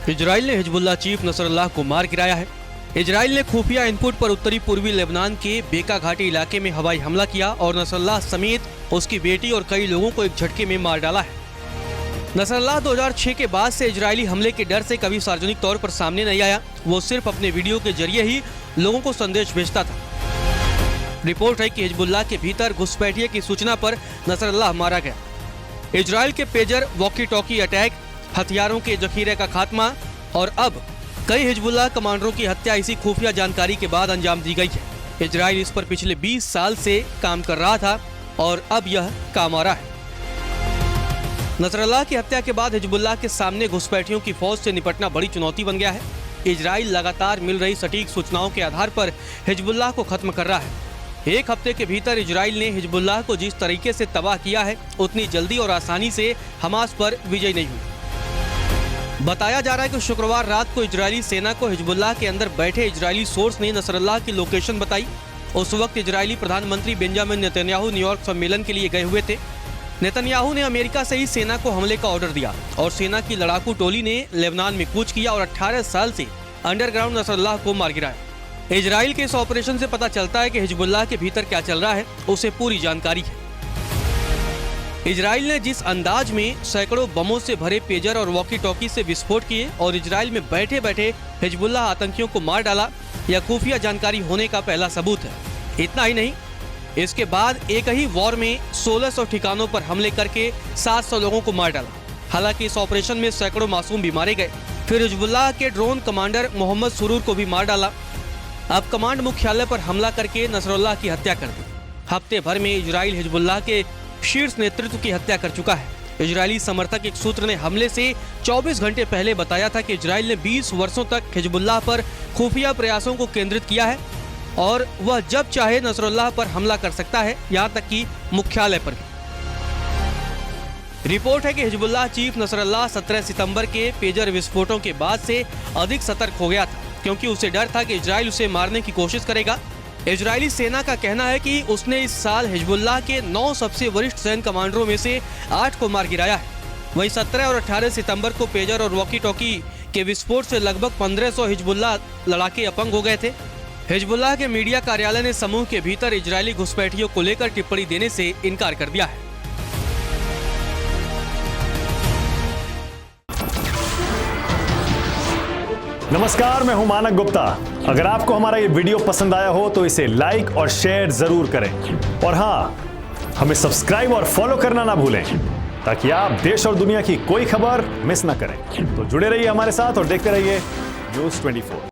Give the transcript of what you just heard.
Israel ने Hezbollah chief Nasrallah को मार गिराया है। इजराइल ने खुफिया इनपुट पर उत्तरी पूर्वी लेबनान के बेका घाटी इलाके में हवाई हमला किया और नसरल्लाह समेत उसकी बेटी और कई लोगों को एक झटके में मार डाला है। नसरल्लाह 2006 के बाद से इजरायली हमले के डर से कभी सार्वजनिक तौर पर सामने नहीं आया। वो सिर्फ अपने वीडियो के जरिए ही लोगों को संदेश भेजता था। रिपोर्ट है कि हिजबुल्लाह के भीतर घुसपैठिए की सूचना पर नसरल्लाह मारा गया। इजराइल के पेजर, वॉकी टॉकी अटैक, हथियारों के जखीरे का खात्मा और अब कई हिजबुल्लाह कमांडरों की हत्या इसी खुफिया जानकारी के बाद अंजाम दी गई है। इजराइल इस पर पिछले 20 साल से काम कर रहा था और अब यह काम आ रहा है। नसरल्लाह की हत्या के बाद हिजबुल्लाह के सामने घुसपैठियों की फौज से निपटना बड़ी चुनौती बन गया है। इजराइल लगातार मिल रही सटीक सूचनाओं के आधार पर हिजबुल्लाह को खत्म कर रहा है। एक हफ्ते के भीतर इजराइल ने हिजबुल्लाह को जिस तरीके से तबाह किया है, उतनी जल्दी और आसानी से हमास पर विजय नहीं हुई। बताया जा रहा है कि शुक्रवार रात को इजरायली सेना को हिजबुल्लाह के अंदर बैठे इजरायली सोर्स ने नसरल्लाह की लोकेशन बताई। उस वक्त इजरायली प्रधानमंत्री बेंजामिन नेतन्याहू न्यूयॉर्क सम्मेलन के लिए गए हुए थे। नेतन्याहू ने अमेरिका से ही सेना को हमले का ऑर्डर दिया और सेना की लड़ाकू टोली ने लेबनान में कूच किया और 18 साल से अंडरग्राउंड नसरल्लाह को मार गिराया। इजराइल के इस ऑपरेशन से पता चलता है कि हिजबुल्लाह के भीतर क्या चल रहा है, उसे पूरी जानकारी है। इजराइल ने जिस अंदाज में सैकड़ों बमों से भरे पेजर और वॉकी टॉकी से विस्फोट किए और इजराइल में बैठे बैठे हिजबुल्लाह आतंकियों को मार डाला, यह खुफिया जानकारी होने का पहला सबूत है। इतना ही नहीं, इसके बाद एक ही वॉर में 1600 ठिकानों पर हमले करके 700 लोगों को मार डाला। हालांकि इस ऑपरेशन में सैकड़ों मासूम भी मारे गए। फिर हिजबुल्लाह के ड्रोन कमांडर मोहम्मद सुरूर को भी मार डाला। अब कमांड मुख्यालय पर हमला करके नसरल्लाह की हत्या कर दी। हफ्ते भर में इजराइल हिजबुल्लाह के शीर्ष नेतृत्व की हत्या कर चुका है। इजरायली समर्थक एक सूत्र ने हमले से 24 घंटे पहले बताया था कि इजराइल ने 20 वर्षों तक हिजबुल्लाह पर खुफिया प्रयासों को केंद्रित किया है और वह जब चाहे नसरल्लाह पर हमला कर सकता है, यहाँ तक कि मुख्यालय पर भी। रिपोर्ट है कि हिजबुल्लाह चीफ नसरल्लाह 17 सितंबर के पेजर विस्फोटों के बाद से अधिक सतर्क हो गया था, क्योंकि उसे डर था कि इजराइल उसे मारने की कोशिश करेगा। इजरायली सेना का कहना है कि उसने इस साल हिजबुल्लाह के 9 सबसे वरिष्ठ सैन्य कमांडरों में से 8 को मार गिराया है। वहीं 17 और 18 सितंबर को पेजर और वॉकी टॉकी के विस्फोट से लगभग 1500 हिजबुल्लाह लड़ाके अपंग हो गए थे। हिजबुल्लाह के मीडिया कार्यालय ने समूह के भीतर इजरायली घुसपैठियों को लेकर टिप्पणी देने से इनकार कर दिया है। नमस्कार, मैं हूं मानक गुप्ता। अगर आपको हमारा ये वीडियो पसंद आया हो तो इसे लाइक और शेयर जरूर करें और हाँ, हमें सब्सक्राइब और फॉलो करना ना भूलें ताकि आप देश और दुनिया की कोई खबर मिस ना करें। तो जुड़े रहिए हमारे साथ और देखते रहिए न्यूज़ 24।